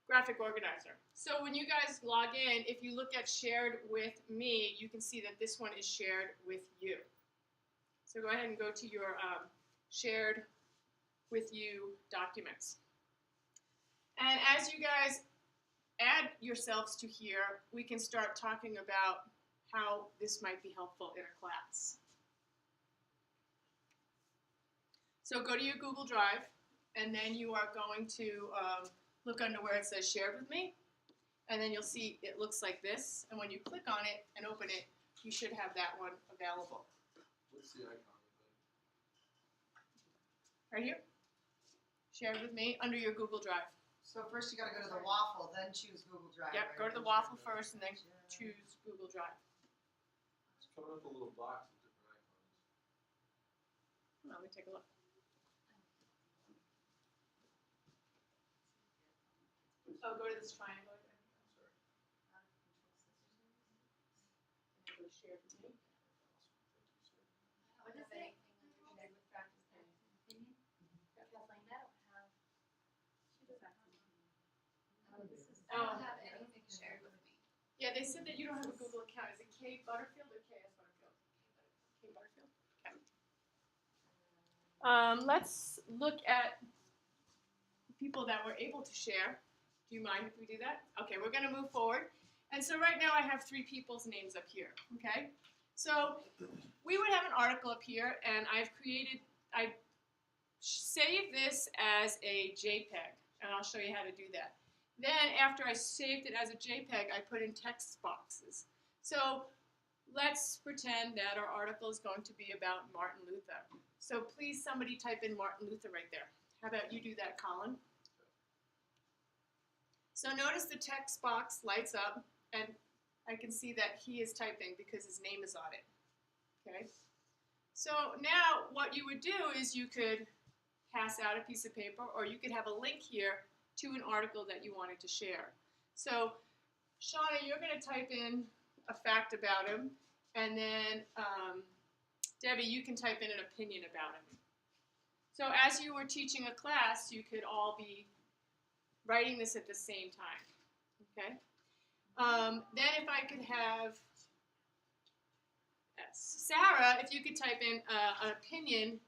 graphic organizer. So when you guys log in, if you look at shared with me, you can see that this one is shared with you. So go ahead and go to your shared with you documents. And as you guys add yourselves to here, we can start talking about how this might be helpful in a class. So go to your Google Drive, and then you are going to look under where it says shared with me, and then you'll see it looks like this, and when you click on it and open it, you should have that one available. What's the icon? Right here, shared with me, under your Google Drive. So first you got to go to the waffle, then choose Google Drive. Yep, right? go to the waffle first, and then choose Google Drive. It's coming up a little box with different icons. Let me take a look. Oh, go to this triangle again. Sorry. Go to shared with me. What is it? Connect with practice and opinion. Kathleen, I don't have. She doesn't have. I don't have anything shared with me. Yeah, they said that you don't have a Google account. Is it K Butterfield or KS Butterfield? K Butterfield. Okay. Let's look at people that were able to share. Do you mind if we do that? Okay, we're going to move forward. And so right now I have 3 people's names up here, okay? So we would have an article up here, and I saved this as a JPEG, and I'll show you how to do that. Then after I saved it as a JPEG, I put in text boxes. So let's pretend that our article is going to be about Martin Luther. So please somebody type in Martin Luther right there. How about you do that, Colin? So notice the text box lights up, and I can see that he is typing because his name is on it. Okay. So now what you would do is you could pass out a piece of paper, or you could have a link here to an article that you wanted to share. So Shauna, you're going to type in a fact about him, and then Debbie, you can type in an opinion about him. So as you were teaching a class, you could all be writing this at the same time, okay? Then if I could have Sarah, if you could type in an opinion,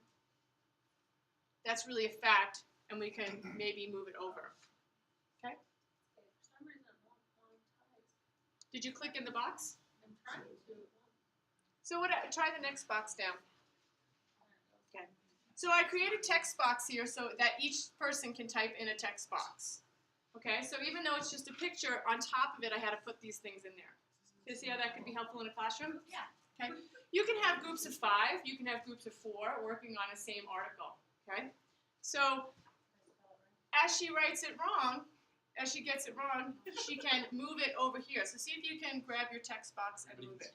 that's really a fact, and we can maybe move it over, okay? For some reason, it won't type. Did you click in the box? I'm trying to. So try the next box down. Okay. So I created a text box here so that each person can type in a text box. Okay, so even though it's just a picture, on top of it I had to put these things in there. Do you see how that could be helpful in a classroom? Yeah. Okay. You can have groups of 5, you can have groups of 4 working on the same article. Okay? So as she writes it wrong, as she gets it wrong, she can move it over here. So see if you can grab your text box and move it.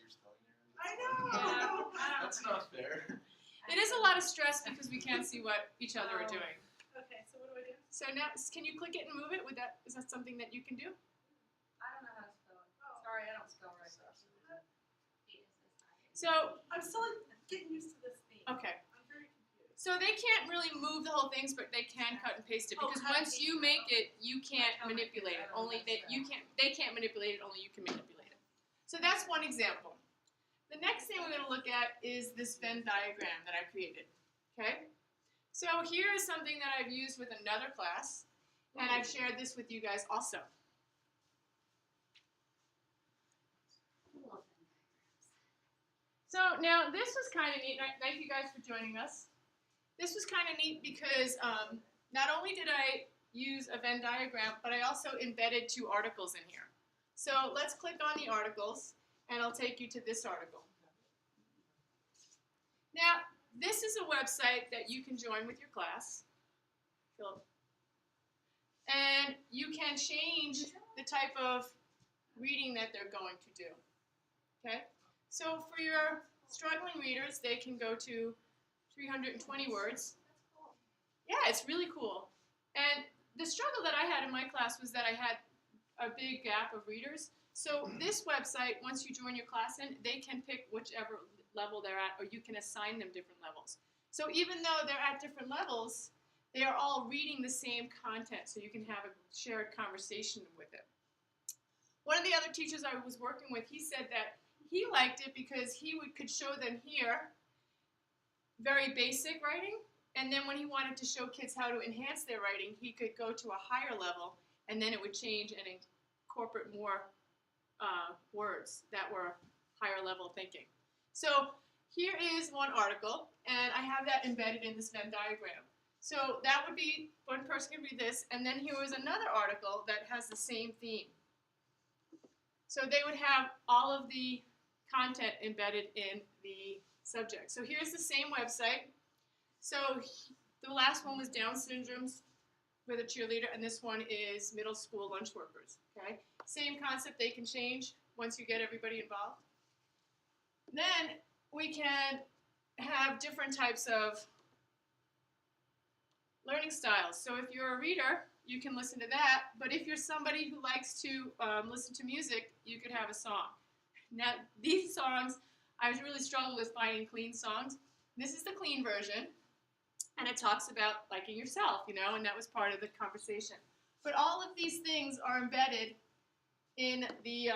I know! That's not fair. It is a lot of stress because we can't see what each other are doing. Okay, so what do I do? So now, can you click it and move it? Is that something that you can do? I don't know how to spell it. Sorry, I don't spell right. So, I'm still getting used to this theme. okay. I'm very confused. So they can't really move the whole things, but they can cut and paste it Oh, because cut and once paste you it. make it, you can't Oh my manipulate it. goodness, I don't Only know that you that. can't. They can't manipulate it. Only you can manipulate it. So that's one example. The next thing we're going to look at is this Venn diagram that I created. Okay. So here is something that I've used with another class, and I've shared this with you guys also. So now this was kind of neat. Thank you guys for joining us. This was kind of neat because not only did I use a Venn diagram, but I also embedded 2 articles in here. So let's click on the articles, and I'll take you to this article. Now, this is a website that you can join with your class. And you can change the type of reading that they're going to do. Okay? So for your struggling readers, they can go to 320 words. Yeah, it's really cool. And the struggle that I had in my class was that I had a big gap of readers. So this website, once you join your class in, they can pick whichever level they're at, or you can assign them different levels. So even though they're at different levels, they are all reading the same content, so you can have a shared conversation with it. One of the other teachers I was working with, he said that he liked it because could show them here very basic writing, and then when he wanted to show kids how to enhance their writing, he could go to a higher level, and then it would change and incorporate more words that were higher level thinking. So here is one article, and I have that embedded in this Venn diagram. So that would be, one person can read this, and then here was another article that has the same theme. So they would have all of the content embedded in the subject. So here's the same website. So the last one was Down syndromes with a cheerleader, and this one is middle school lunch workers. Okay, same concept. They can change once you get everybody involved. Then we can have different types of learning styles. So if you're a reader, you can listen to that. But if you're somebody who likes to listen to music, you could have a song. Now, these songs, I was really struggling with finding clean songs. This is the clean version, and it talks about liking yourself, and that was part of the conversation. But all of these things are embedded in the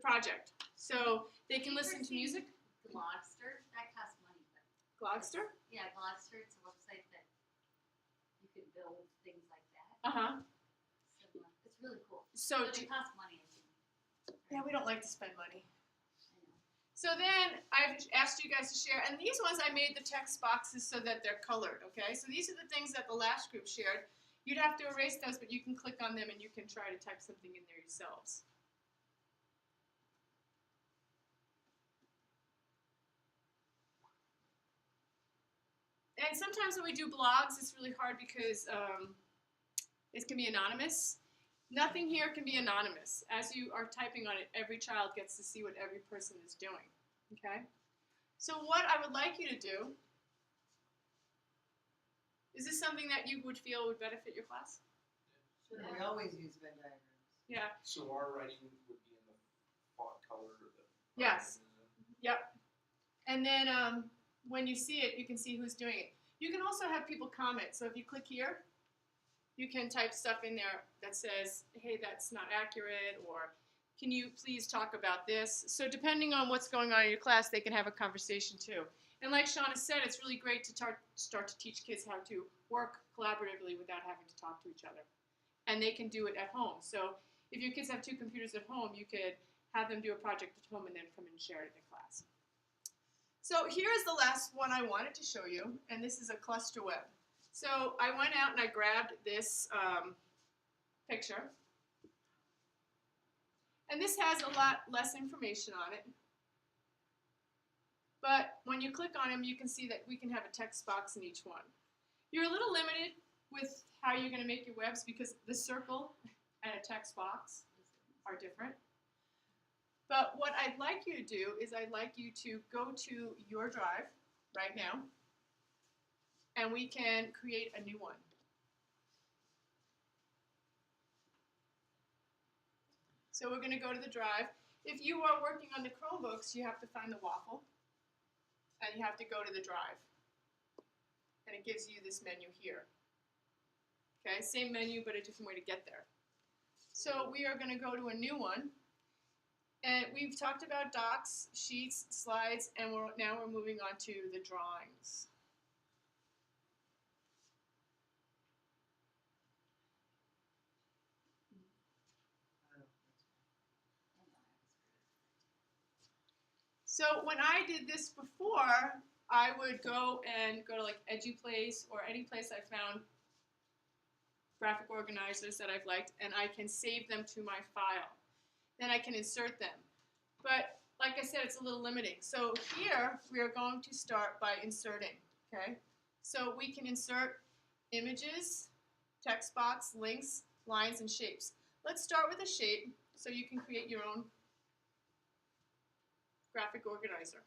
project. So they can listen to music. Glogster, that costs money. But Glogster? yeah, Glogster, it's a website that you can build things like that. Uh-huh. Similar. It's really cool. So, But it costs money, I think. yeah, we don't like to spend money. I know. So then I've asked you guys to share, and these ones I made the text boxes so that they're colored, okay? So these are the things that the last group shared. You'd have to erase those, but you can click on them and you can try to type something in there yourselves. And sometimes when we do blogs, it's really hard because it can be anonymous. Nothing here can be anonymous. As you are typing on it, every child gets to see what every person is doing. Okay? So what I would like you to do, is this something that you would feel would benefit your class? Sure, we always use Venn diagrams. Yeah. So our writing would be in the font color or the. Yes. Yep. And then when you see it, you can see who's doing it. You can also have people comment. So if you click here, you can type stuff in there that says, hey, that's not accurate, or can you please talk about this? So depending on what's going on in your class, they can have a conversation too. And like Shauna said, it's really great to start to teach kids how to work collaboratively without having to talk to each other. And they can do it at home. So if your kids have 2 computers at home, you could have them do a project at home and then come and share it in class. So here's the last one I wanted to show you, and this is a cluster web. So I went out and I grabbed this picture. And this has a lot less information on it. But when you click on them, you can see that we can have a text box in each one. You're a little limited with how you're going to make your webs because the circle and a text box are different. But what I'd like you to do is I'd like you to go to your drive right now, and we can create a new one. So we're going to go to the drive. If you are working on the Chromebooks, you have to find the waffle, and you have to go to the drive. And it gives you this menu here. Okay, same menu, but a different way to get there. So we are going to go to a new one. And we've talked about docs, sheets, slides, and now we're moving on to the drawings. So when I did this before, I would go to like EduPlace or any place I found graphic organizers that I've liked, and I can save them to my file. Then I can insert them. But like I said, it's a little limiting. So here we are going to start by inserting, okay? So we can insert images, text box, links, lines, and shapes. Let's start with a shape so you can create your own graphic organizer.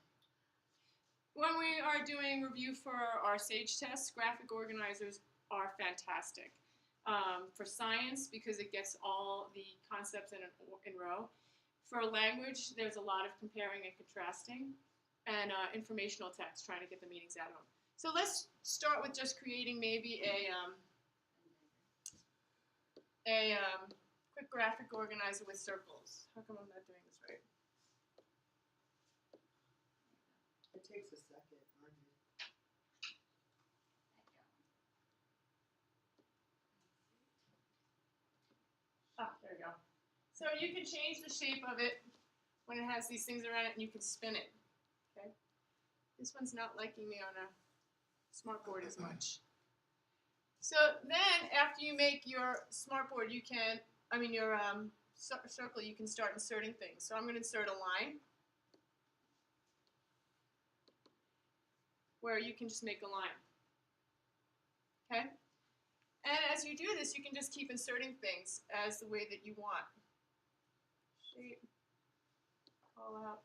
When we are doing review for our SAGE tests, graphic organizers are fantastic. For science, because it gets all the concepts in row. For language, there's a lot of comparing and contrasting. And informational text, trying to get the meanings out of them. So let's start with just creating maybe a quick graphic organizer with circles. How come I'm not doing this right? It takes a second, Margie. Ah, there we go. So you can change the shape of it when it has these things around it, and you can spin it. Okay. This one's not liking me on a smartboard as much. So then, after you make your smartboard, you can, your circle, you can start inserting things. So I'm going to insert a line where you can just make a line. Okay? And as you do this, you can just keep inserting things as the way that you want. Shape, call out.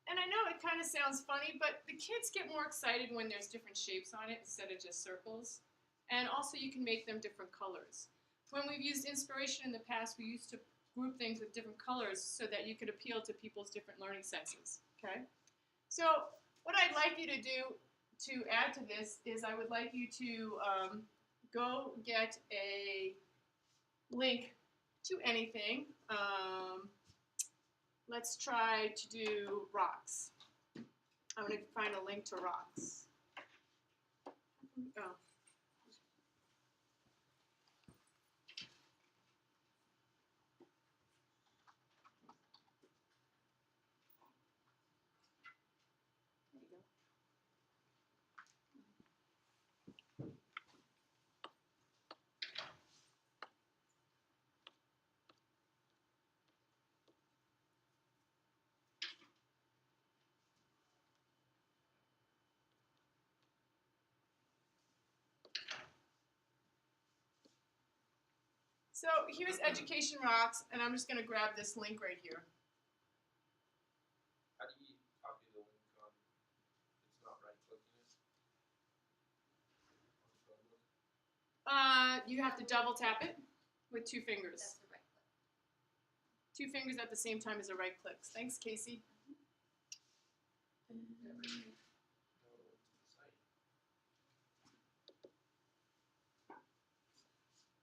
And I know it kind of sounds funny, but the kids get more excited when there's different shapes on it instead of just circles. And also you can make them different colors. When we've used inspiration in the past, we used to group things with different colors so that you could appeal to people's different learning senses. Okay? So what I'd like you to do to add to this is I would like you to go get a link to anything. Let's try to do rocks. I'm going to find a link to rocks. Oh. There you go. So here's Education Rocks, and I'm just going to grab this link right here. How do you copy the link on, it's not right clicking it? On Chromebook? You have to double tap it with 2 fingers. That's the right click. 2 fingers at the same time as a right click. Thanks, Casey. No, to the site.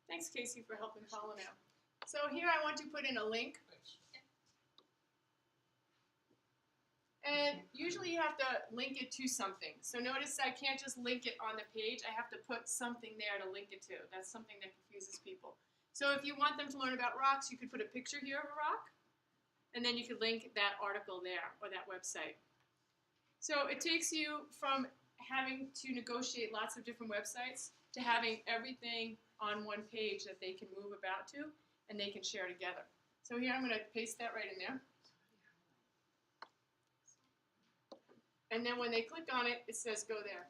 Thanks, Casey, for helping Colin out. So here I want to put in a link. Thanks. And usually you have to link it to something. So notice I can't just link it on the page. I have to put something there to link it to. That's something that confuses people. So if you want them to learn about rocks, you could put a picture here of a rock. And then you could link that article there or that website. So it takes you from having to negotiate lots of different websites to having everything on one page that they can move about to and they can share together. So here I'm going to paste that right in there. And then when they click on it, it says go there.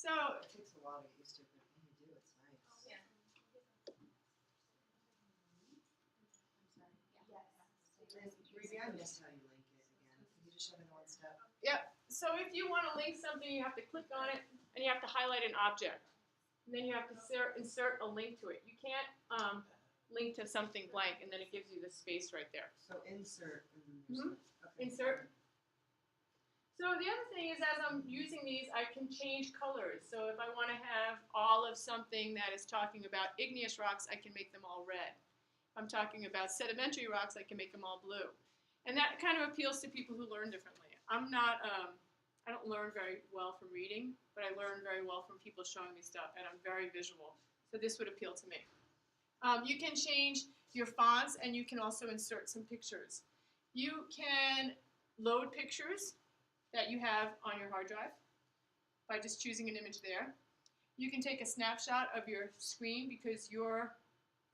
So It takes a while to get used to it, but when you do, it's nice. Yeah. Maybe I missed how you link it again. Can you just show me the one step? yep. So if you want to link something, you have to click on it and you have to highlight an object. And then you have to insert a link to it. You can't link to something blank and then it gives you the space right there. So insert. And then there's okay. Insert. So the other thing is as I'm using these, I can change colors. So if I want to have all of something that is talking about igneous rocks, I can make them all red. If I'm talking about sedimentary rocks, I can make them all blue. And that kind of appeals to people who learn differently. I don't learn very well from reading, but I learn very well from people showing me stuff, and I'm very visual. So this would appeal to me. You can change your fonts, and you can also insert some pictures. You can load pictures that you have on your hard drive by just choosing an image there. You can take a snapshot of your screen because your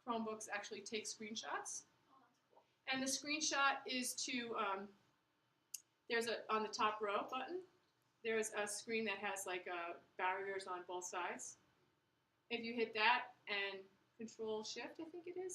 Chromebooks actually take screenshots. And the screenshot is to, there's on the top row button, there's a screen that has like barriers on both sides. If you hit that and Control Shift, I think it is,